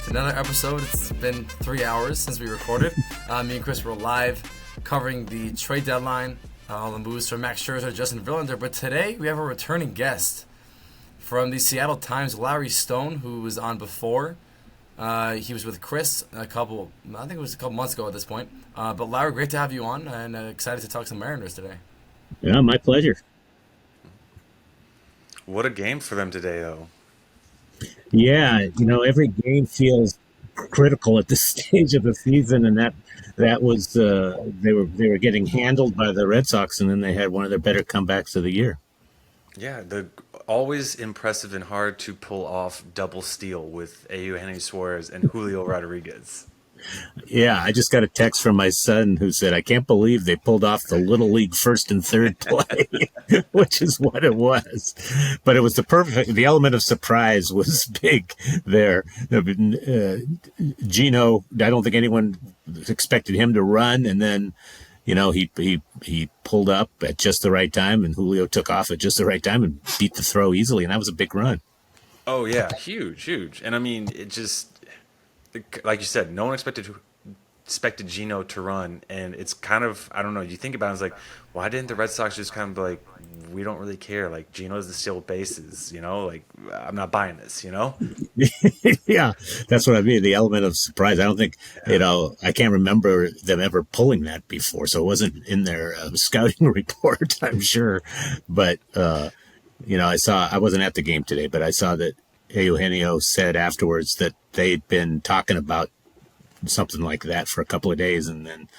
to another episode. It's been 3 hours since we recorded. Me and Chris were live covering the trade deadline, all the moves from Max Scherzer, Justin Verlander. But today we have a returning guest from the Seattle Times, Larry Stone, who was on before. He was with Chris I think it was a couple months ago at this point. But Larry, great to have you on, and excited to talk some Mariners today. Yeah, my pleasure. What a game for them today, though. Yeah, every game feels critical at this stage of the season, and that was they were getting handled by the Red Sox, and then they had one of their better comebacks of the year. Yeah, the always impressive and hard to pull off double steal with Eugenio Suarez and Julio Rodriguez. Yeah, I just got a text from my son who said, "I can't believe they pulled off the Little League first and third play," which is what it was. But it was the element of surprise was big there. Gino, I don't think anyone expected him to run, and then, he pulled up at just the right time, and Julio took off at just the right time and beat the throw easily, and that was a big run. Oh, yeah, huge. And I mean, it just, like you said, no one expected Gino to run, and it's kind of, I don't know, you think about it, it's like, why didn't the Red Sox just kind of be like, we don't really care, like, Gino's the steal bases, like, I'm not buying this, Yeah, that's what I mean, the element of surprise. I don't think, I can't remember them ever pulling that before, so it wasn't in their scouting report, I'm sure. But, I wasn't at the game today, but I saw that Eugenio said afterwards that they'd been talking about something like that for a couple of days, and then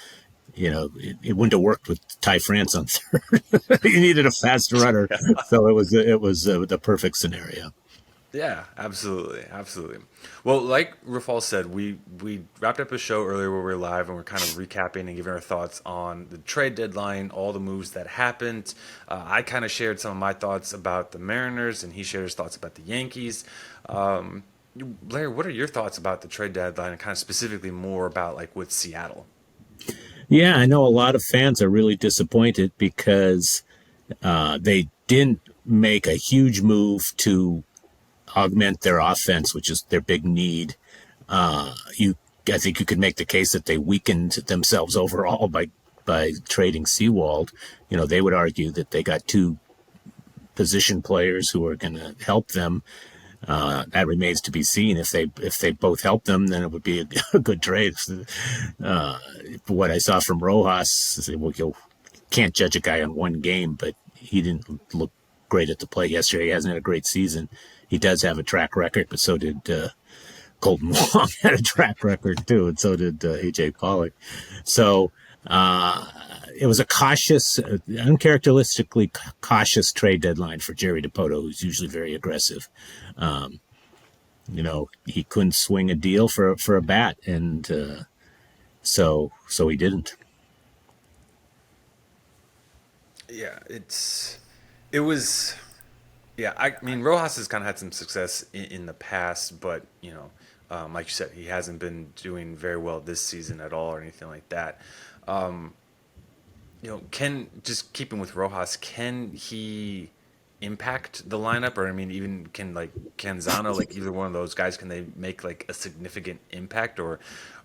it wouldn't have worked with Ty France on third. He needed a fast runner, so it was the perfect scenario. Yeah, absolutely. Well, like Rafal said, we wrapped up a show earlier where we were live and we're kind of recapping and giving our thoughts on the trade deadline, all the moves that happened. I kind of shared some of my thoughts about the Mariners, and he shared his thoughts about the Yankees. Larry, what are your thoughts about the trade deadline, and kind of specifically more about like with Seattle? Yeah, I know a lot of fans are really disappointed because they didn't make a huge move to augment their offense, which is their big need. I think you could make the case that they weakened themselves overall by trading Seawald. They would argue that they got two position players who are going to help them. That remains to be seen. If they both help them, then it would be a good trade. What I saw from Rojas, you can't judge a guy on one game, but he didn't look great at the plate yesterday. He hasn't had a great season. He does have a track record, but so did Colton Wong had a track record too, and so did A.J. Pollock. So it was a uncharacteristically cautious trade deadline for Jerry Dipoto, who's usually very aggressive. He couldn't swing a deal for a bat, and so he didn't. Yeah, it was. Yeah, I mean, Rojas has kind of had some success in the past, but, like you said, he hasn't been doing very well this season at all or anything like that. Just keeping with Rojas, can he impact the lineup? Or, I mean, even can, like, Canzano, like, either one of those guys, can they make, like, a significant impact? Or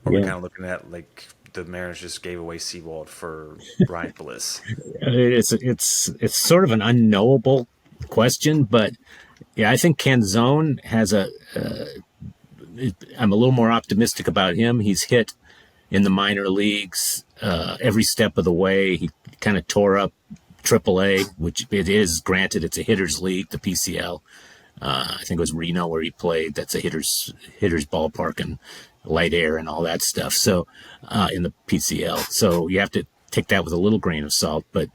are we kind of looking at, like, the Mariners just gave away Seawald for Ryan Bliss? It's sort of an unknowable question, but yeah, I think Canzone has I'm a little more optimistic about him. He's hit in the minor leagues every step of the way. He kind of tore up AAA, which it is, granted, it's a hitter's league, the PCL. I think it was Reno where he played. That's a hitter's ballpark and light air and all that stuff. So in the PCL, so you have to take that with a little grain of salt, but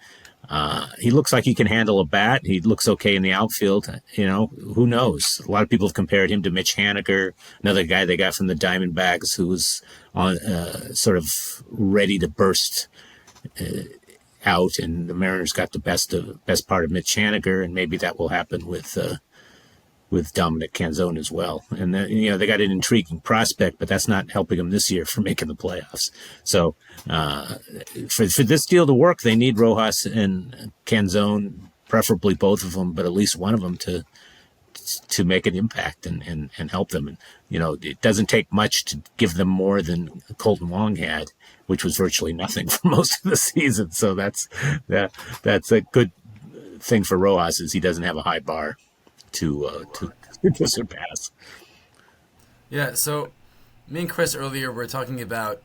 he looks like he can handle a bat. He looks okay in the outfield. Who knows? A lot of people have compared him to Mitch Haniger, another guy they got from the Diamondbacks who was on sort of ready to burst out, and the Mariners got the best part of Mitch Haniger, and maybe that will happen with Dominic Canzone as well. And they got an intriguing prospect, but that's not helping them this year for making the playoffs. So for this deal to work, they need Rojas and Canzone, preferably both of them, but at least one of them to to make an impact and help them. And, it doesn't take much to give them more than Colton Wong had, which was virtually nothing for most of the season. So that's a good thing for Rojas, is he doesn't have a high bar to surpass. Yeah, so me and Chris earlier were talking about,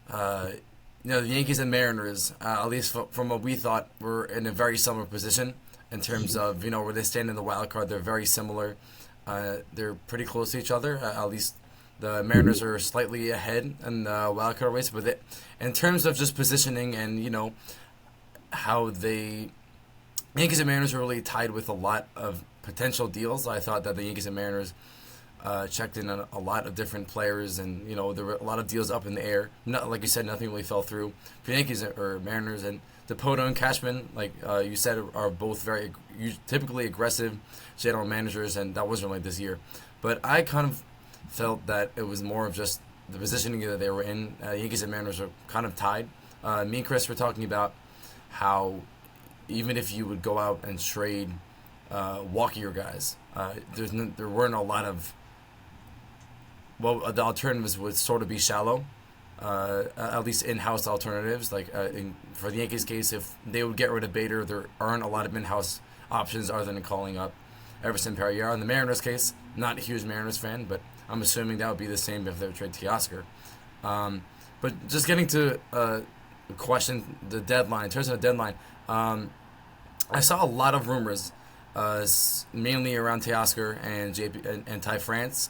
the Yankees and Mariners, at least from what we thought, were in a very similar position in terms of, where they stand in the wild card. They're very similar. They're pretty close to each other. At least the Mariners are slightly ahead in the wild card race. But in terms of just positioning and, how Yankees and Mariners are really tied with a lot of potential deals. I thought that the Yankees and Mariners checked in on a lot of different players, and there were a lot of deals up in the air. Not like you said, nothing really fell through for Yankees or Mariners. And DePoto and Cashman, like you said, are both very typically aggressive general managers, and that wasn't really this year. But I kind of felt that it was more of just the positioning that they were in. Yankees and Mariners are kind of tied. Me and Chris were talking about how even if you would go out and trade walkier guys, there weren't a lot of. Well, the alternatives would sort of be shallow, at least in-house alternatives. Like for the Yankees' case, if they would get rid of Bader, there aren't a lot of in-house options other than calling up Everson Pereira. In the Mariners' case, not a huge Mariners fan, but I'm assuming that would be the same if they would trade Teoscar. But just getting to the question, the deadline, in terms of the deadline, I saw a lot of rumors, mainly around Teoscar and and Ty France.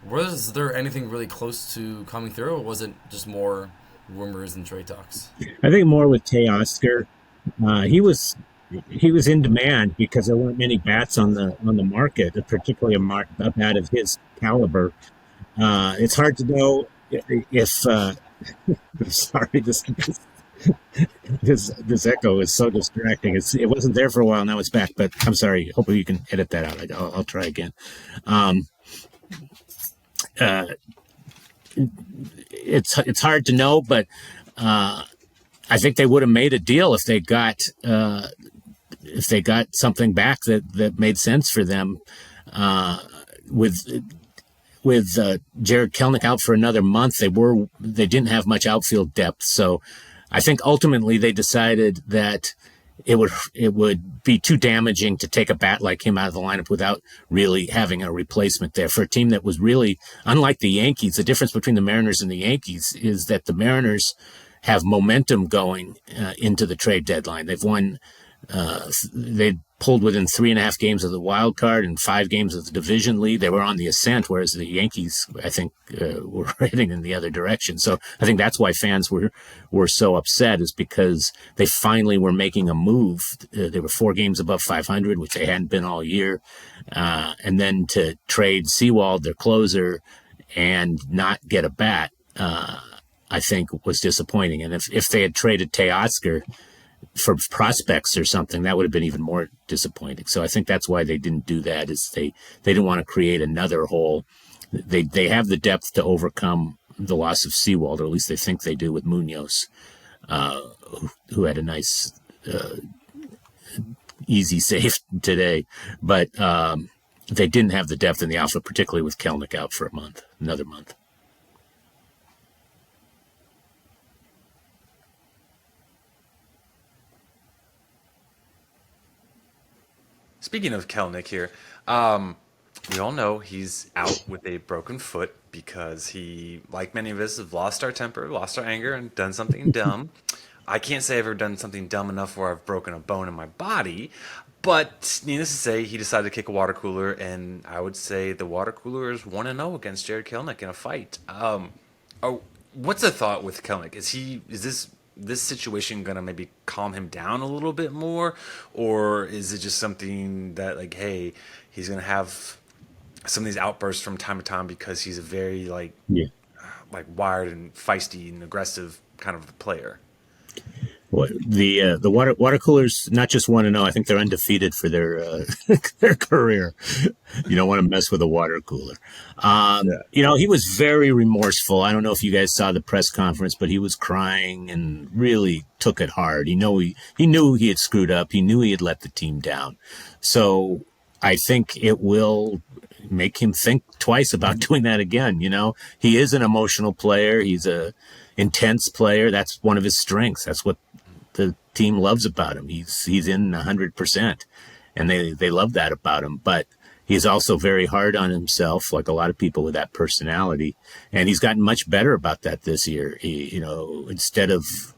Was there anything really close to coming through, or was it just more rumors and trade talks? I think more with Teoscar. He was in demand because there weren't many bats on the market, particularly a bat of his caliber. It's hard to know if sorry, this echo is so distracting. It wasn't there for a while, now it's back. But I'm sorry. Hopefully you can edit that out. I'll try again. It's hard to know, but I think they would have made a deal if they got something back that made sense for them. With Jared Kelenic out for another month, they didn't have much outfield depth, so I think ultimately they decided that it would be too damaging to take a bat like him out of the lineup without really having a replacement there. For a team that was really, unlike the Yankees, the difference between the Mariners and the Yankees is that the Mariners have momentum going into the trade deadline. They've won, they pulled within 3.5 games of the wild card and 5 games of the division lead. They were on the ascent, whereas the Yankees, I think, were heading in the other direction. So I think that's why fans were so upset, is because they finally were making a move. They were 4 games above 500, which they hadn't been all year. And then to trade Sewald, their closer, and not get a bat, I think was disappointing. And if they had traded Teoscar for prospects or something, that would have been even more disappointing. So I think that's why they didn't do that, is they didn't want to create another hole. They have the depth to overcome the loss of Sewald, or at least they think they do, with Munoz, who had a nice easy save today. But they didn't have the depth in the outfield, particularly with Kelenic out for another month. Speaking of Kelenic here, we all know he's out with a broken foot because he, like many of us, have lost our temper, lost our anger, and done something dumb. I can't say I've ever done something dumb enough where I've broken a bone in my body, but needless to say, he decided to kick a water cooler, and I would say the water cooler is 1-0 against Jared Kelenic in a fight. What's the thought with Kelenic? Is this situation gonna maybe calm him down a little bit more, or is it just something that, like, hey, he's gonna have some of these outbursts from time to time because he's a very like wired and feisty and aggressive kind of player? Well, the water coolers not just 1-0. I think they're undefeated for their their career. You don't want to mess with a water cooler. He was very remorseful. I don't know if you guys saw the press conference, but he was crying and really took it hard. He knew he had screwed up. He knew he had let the team down. So I think it will make him think twice about doing that again. He is an emotional player. He's a intense player. That's one of his strengths. That's what the team loves about him. He's in 100%, and they love that about him. But he's also very hard on himself, like a lot of people with that personality. And he's gotten much better about that this year. Instead of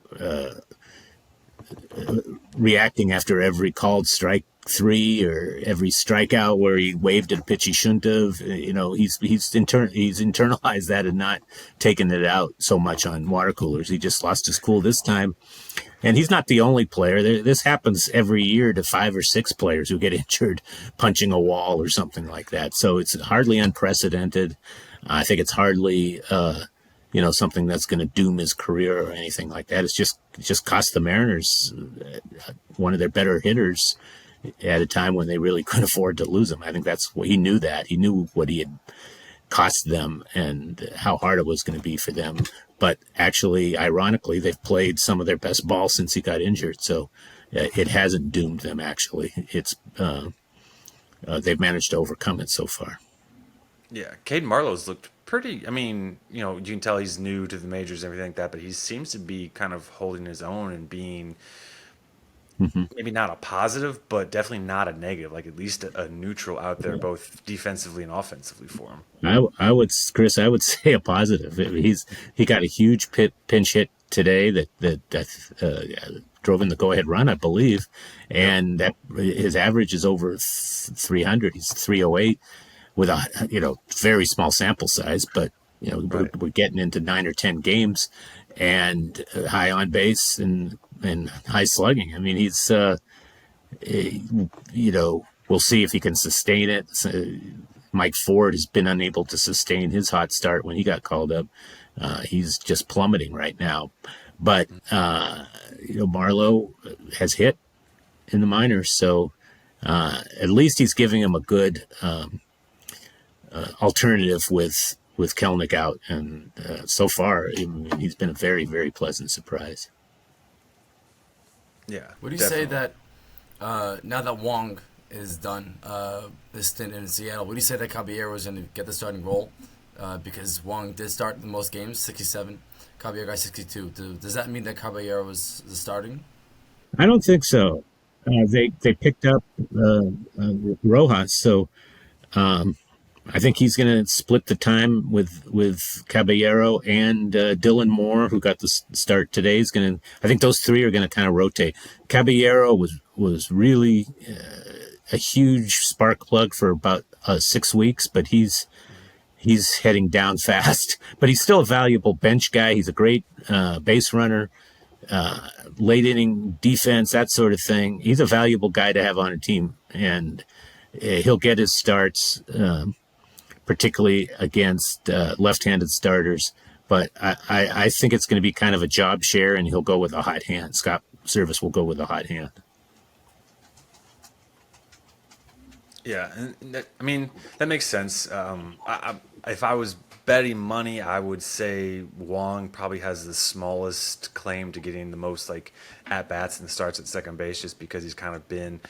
reacting after every called strike three or every strikeout where he waved at a pitch he shouldn't have. He's internalized that and not taken it out so much on water coolers. He just lost his cool this time. And he's not the only player. This happens every year to 5 or 6 players who get injured punching a wall or something like that. So it's hardly unprecedented. I think it's hardly something that's going to doom his career or anything like that. It just cost the Mariners one of their better hitters at a time when they really couldn't afford to lose him. I think that's what he knew. That he knew what he had cost them and how hard it was going to be for them. But actually, ironically, they've played some of their best ball since he got injured. So it hasn't doomed them. Actually, it's they've managed to overcome it so far. Yeah, Cade Marlowe's looked pretty. I mean, you can tell he's new to the majors and everything like that, but he seems to be kind of holding his own and being maybe not a positive, but definitely not a negative. Like at least a neutral out there, both defensively and offensively for him. I would, Chris, I would say a positive. He got a huge pinch hit today that drove in the go ahead run, I believe, and that his average is over 300. He's 308 with a very small sample size, but we're getting into 9 or 10 games and high on base and high slugging. I mean, he's we'll see if he can sustain it. Mike Ford has been unable to sustain his hot start when he got called up. He's just plummeting right now. But Marlowe has hit in the minors, so at least he's giving him a good alternative with Kelnick out, and so far he's been a very, very pleasant surprise. Yeah. Would you say that now that Wong is done this stint in Seattle, would you say that Caballero was going to get the starting role? Because Wong did start the most games, 67. Caballero got 62. Does that mean that Caballero was starting? I don't think so. They picked up Rojas, so I think he's going to split the time with Caballero and Dylan Moore, who got the start today. I think those three are going to kind of rotate. Caballero was really a huge spark plug for about 6 weeks, but he's heading down fast. But he's still a valuable bench guy. He's a great base runner, late inning defense, that sort of thing. He's a valuable guy to have on a team, and he'll get his starts. Particularly against left-handed starters. But I think it's going to be kind of a job share, and he'll go with a hot hand. Scott Service will go with a hot hand. Yeah, and that makes sense. If I was betting money, I would say Wong probably has the smallest claim to getting the most at bats and starts at second base, just because he's kind of been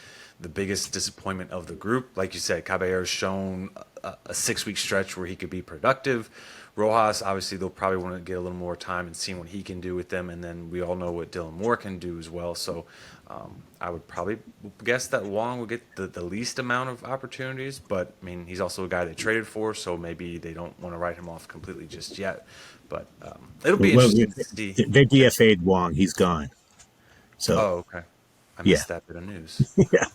the biggest disappointment of the group. Like you said, Caballero's shown a 6-week stretch where he could be productive. Rojas, obviously, they'll probably want to get a little more time and see what he can do with them. And then we all know what Dylan Moore can do as well. So I would probably guess that Wong will get the least amount of opportunities. But, he's also a guy they traded for, so maybe they don't want to write him off completely just yet. But it'll be interesting to see. They DFA'd Wong. He's gone. So. Oh, okay. I missed that bit of news. Yeah.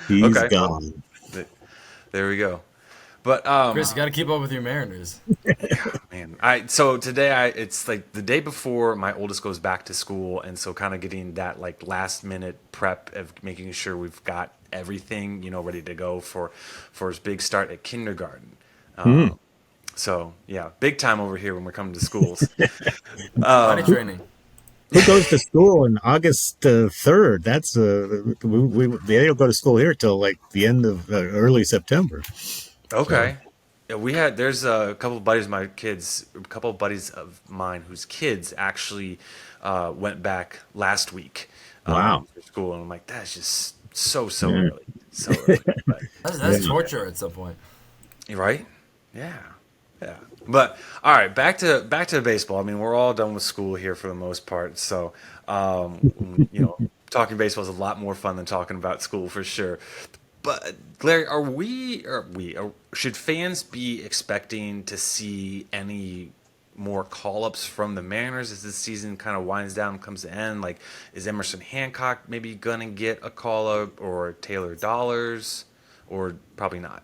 He's okay. gone. Well, there we go. But Chris, you got to keep up with your Mariners. Man, so today it's like the day before my oldest goes back to school, and so kind of getting that last minute prep of making sure we've got everything ready to go for his big start at kindergarten. So yeah, big time over here when we're coming to schools. Body training. Who goes to school on August 3rd? That's they don't go to school here till the end of early September. Okay. So. Yeah, there's a couple of buddies of mine whose kids actually went back last week. Wow. For school, and I'm like, that's just so early. so early. But That's torture at some point. right? Yeah. Yeah. But all right, back to baseball. I mean, we're all done with school here for the most part. So, talking baseball is a lot more fun than talking about school for sure. But Larry, should fans be expecting to see any more call-ups from the Mariners as this season kind of winds down and comes to end? Like, is Emerson Hancock maybe gonna get a call-up, or Taylor Dollars, or probably not?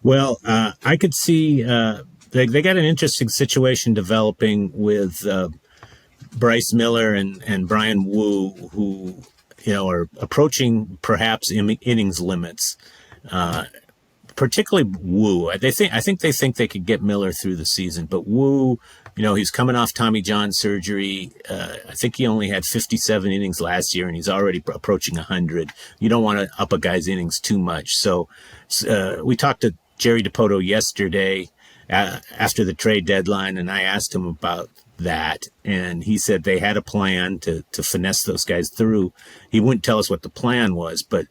Well, I could see they got an interesting situation developing with Bryce Miller and Brian Wu, who are approaching perhaps innings limits. Particularly Wu. I think they think they could get Miller through the season, but Wu, he's coming off Tommy John surgery. I think he only had 57 innings last year, and he's already approaching 100. You don't want to up a guy's innings too much. So we talked to Jerry DiPoto yesterday after the trade deadline, and I asked him about that, and he said they had a plan to finesse those guys through. He wouldn't tell us what the plan was, but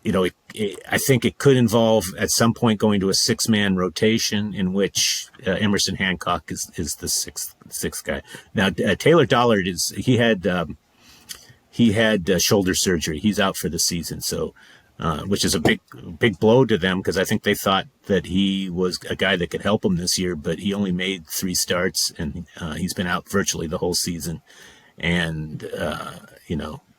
I think it could involve at some point going to a 6-man rotation in which Emerson Hancock is the sixth guy. Now Taylor Dollard he had shoulder surgery. He's out for the season, so which is a big blow to them, because I think they thought that he was a guy that could help them this year, but he only made 3 starts, and he's been out virtually the whole season, and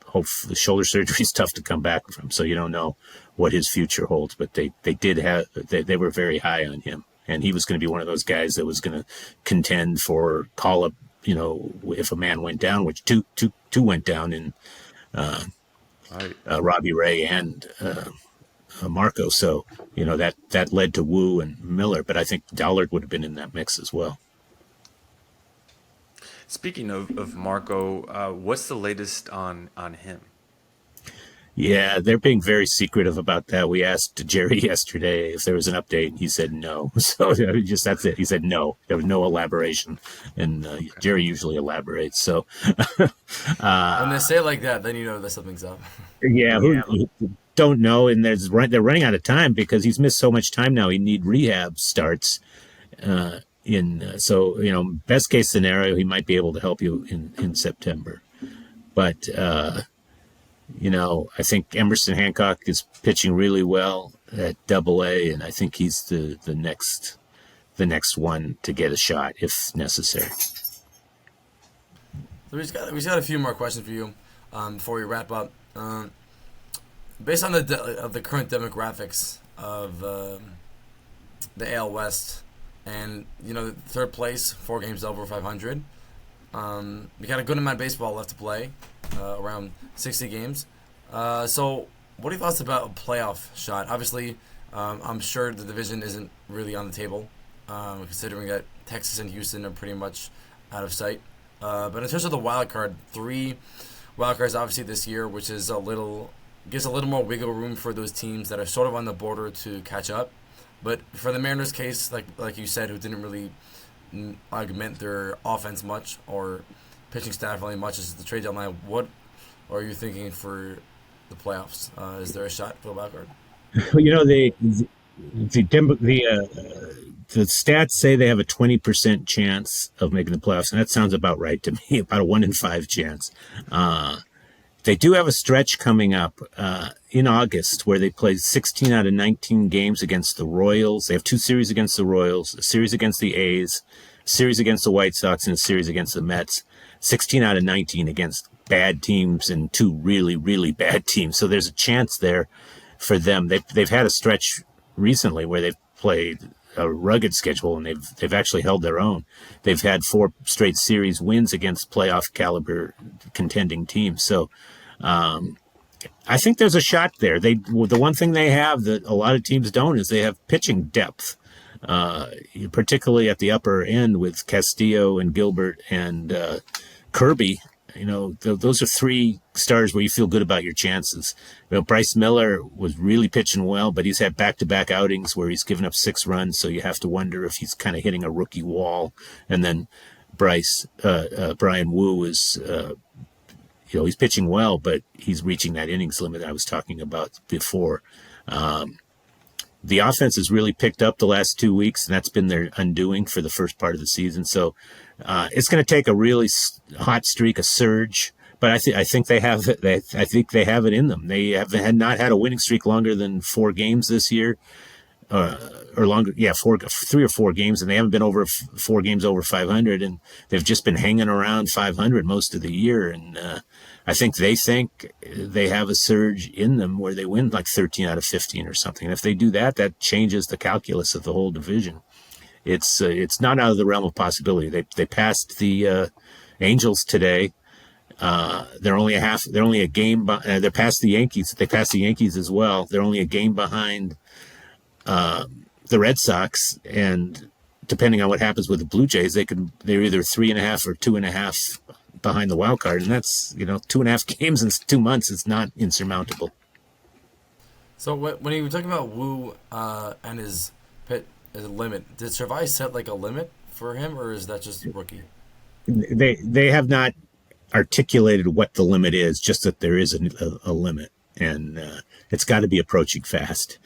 hopefully shoulder surgery is tough to come back from, so you don't know what his future holds. But they were very high on him, and he was going to be one of those guys that was going to contend for call up. If a man went down, which two went down in Robbie Ray and Marco. So that led to Wu and Miller, but I think Dollard would have been in that mix as well. Speaking of Marco, what's the latest on him? Yeah, they're being very secretive about that. We asked Jerry yesterday if there was an update, and he said no. So that's it. He said no. There was no elaboration, and Jerry usually elaborates. So when they say it like that, then that something's up. Yeah, who don't know, and they're running out of time because he's missed so much time now. He need rehab starts. So best case scenario, he might be able to help you in September, but I think Emerson Hancock is pitching really well at Double-A, and I think he's the next one to get a shot if necessary. So we just got a few more questions for you before we wrap up. Based on the current demographics of the AL West. And, third place, 4 games over 500. We got a good amount of baseball left to play, around 60 games. So what are your thoughts about a playoff shot? Obviously, I'm sure the division isn't really on the table, considering that Texas and Houston are pretty much out of sight. But in terms of the wild card, 3 wild cards obviously this year, which is gives a little more wiggle room for those teams that are sort of on the border to catch up. But for the Mariners' case, like you said, who didn't really augment their offense much or pitching staff really much as the trade deadline, what are you thinking for the playoffs? Is there a shot for the wild card? The stats say they have a 20% chance of making the playoffs, and that sounds about right to me. About a 1 in 5 chance. They do have a stretch coming up in August where they play 16 out of 19 games against the Royals. They have 2 series against the Royals, a series against the A's, a series against the White Sox, and a series against the Mets. 16 out of 19 against bad teams and 2 really, really bad teams. So there's a chance there for them. They've had a stretch recently where they've played a rugged schedule, and they've actually held their own. They've had 4 straight series wins against playoff caliber contending teams. So I think there's a shot there. The one thing they have that a lot of teams don't is they have pitching depth, particularly at the upper end with Castillo and Gilbert and Kirby. Those are 3 stars where you feel good about your chances. Bryce Miller was really pitching well, but he's had back-to-back outings where he's given up 6 runs, so you have to wonder if he's kind of hitting a rookie wall. And then Brian Wu is he's pitching well, but he's reaching that innings limit I was talking about before. The offense has really picked up the last 2 weeks, and that's been their undoing for the first part of the season. So it's going to take a really hot streak, a surge. But I think they have it. I think they have it in them. They have not had a winning streak longer than 4 games this year, or longer. Yeah, 3 or 4 games, and they haven't been over 4 games over 500, and they've just been hanging around 500 most of the year. And I think they have a surge in them where they win like 13 out of 15 or something. And if they do that, that changes the calculus of the whole division. It's not out of the realm of possibility. They passed the Angels today. They're only a game. They're past the Yankees. They passed the Yankees as well. They're only a game behind the Red Sox, and depending on what happens with the Blue Jays, they're either 3.5 or 2.5 behind the wild card, and that's 2.5 games in 2 months. It's not insurmountable. So when you were talking about Wu and his limit, did Servais set like a limit for him, or is that just rookie? They have not articulated what the limit is, just that there is a limit, and it's got to be approaching fast,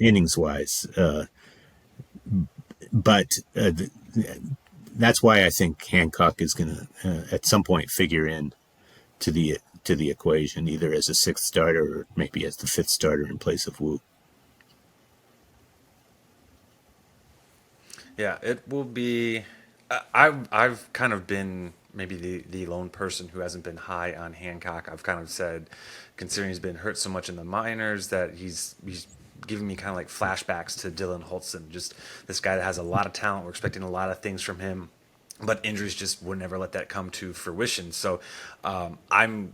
innings wise. But that's why I think Hancock is going to at some point figure in to the equation, either as a 6th starter or maybe as the 5th starter in place of Wu. Yeah, it will be. I've kind of been maybe the lone person who hasn't been high on Hancock. I've kind of said, considering he's been hurt so much in the minors, that he's giving me kind of like flashbacks to Dylan Holtzen, just this guy that has a lot of talent. We're expecting a lot of things from him, but injuries just would never let that come to fruition. So I'm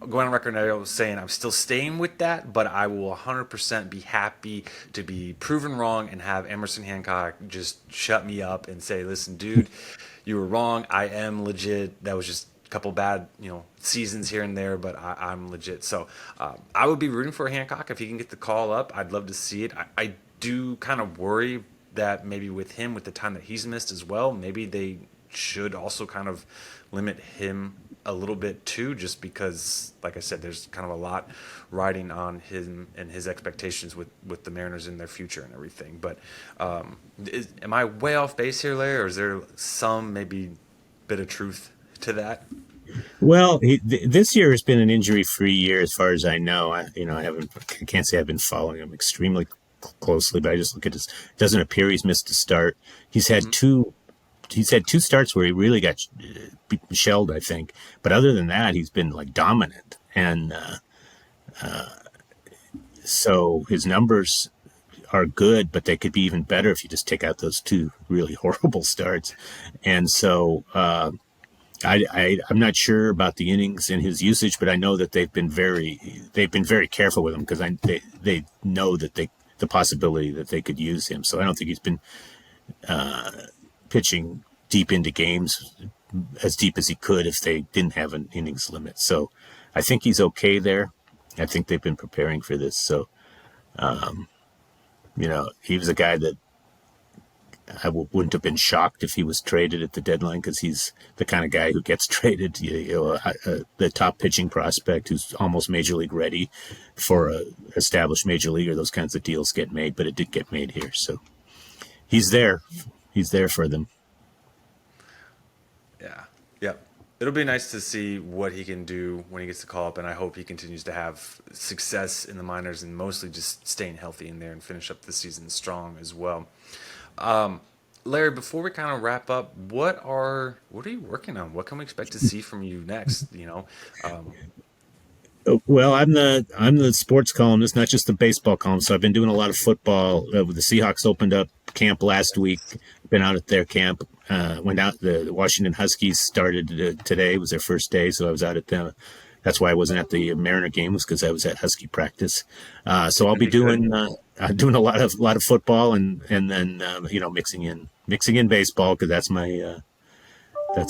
going on record now saying I'm still staying with that, but I will 100% be happy to be proven wrong and have Emerson Hancock just shut me up and say, listen, dude, you were wrong. I am legit. That was just a couple bad, seasons here and there, but I'm legit. So I would be rooting for Hancock if he can get the call up. I'd love to see it. I do kind of worry that maybe with him, with the time that he's missed as well, maybe they should also kind of limit him a little bit too, just because, like I said, there's kind of a lot riding on him and his expectations with the Mariners in their future and everything. But am I way off base here, Larry, or is there some maybe bit of truth to that? Well, this year has been an injury-free year as far as I know. I can't say I've been following him extremely closely, but I just look at his. It doesn't appear he's missed a start. He's had two starts where he really got shelled, I think. But other than that, he's been like dominant, and so his numbers are good, but they could be even better if you just take out those 2 really horrible starts. And so I'm not sure about the innings and his usage, but I know that they've been very careful with him, because they know that the possibility that they could use him. So I don't think he's been pitching deep into games, as deep as he could if they didn't have an innings limit. So I think he's okay there. I think they've been preparing for this. So, he was a guy that I wouldn't have been shocked if he was traded at the deadline, because he's the kind of guy who gets traded, the top pitching prospect who's almost major league ready for a established major leaguer. Those kinds of deals get made, but it did get made here. So he's there. He's there for them. Yeah. Yep. It'll be nice to see what he can do when he gets the call up, and I hope he continues to have success in the minors and mostly just staying healthy in there and finish up the season strong as well. Larry, before we kind of wrap up, what are you working on? What can we expect to see from you next? Well, I'm the sports columnist, not just the baseball column. So I've been doing a lot of football. The Seahawks opened up camp last week. Been out at their camp. Went out. The Washington Huskies started today. It was their first day, so I was out at them. That's why I wasn't at the Mariner game, was because I was at Husky practice. So I'll be doing a lot of football and then mixing in baseball, because that's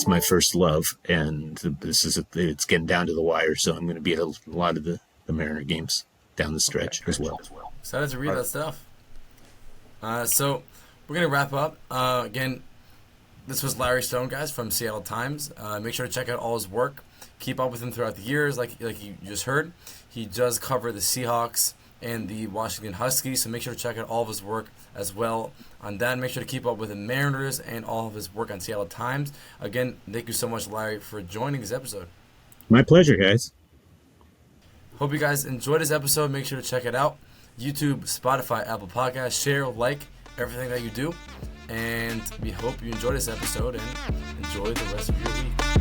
my first love, and it's getting down to the wire. So I'm going to be at a lot of the Mariner games down the stretch as well. Excited to read that stuff. So we're going to wrap up. Again, this was Larry Stone, guys, from Seattle Times. Make sure to check out all his work. keep up with him throughout the years. Like you just heard, he does cover the Seahawks and the Washington Huskies, so make sure to check out all of his work as well on that. Make sure to keep up with the Mariners and all of his work on Seattle Times. Again, thank you so much, Larry, for joining this episode. My pleasure, guys. Hope you guys enjoyed this episode. Make sure to check it out. YouTube, Spotify, Apple Podcasts. Share, like, everything that you do. And we hope you enjoy this episode and enjoy the rest of your week.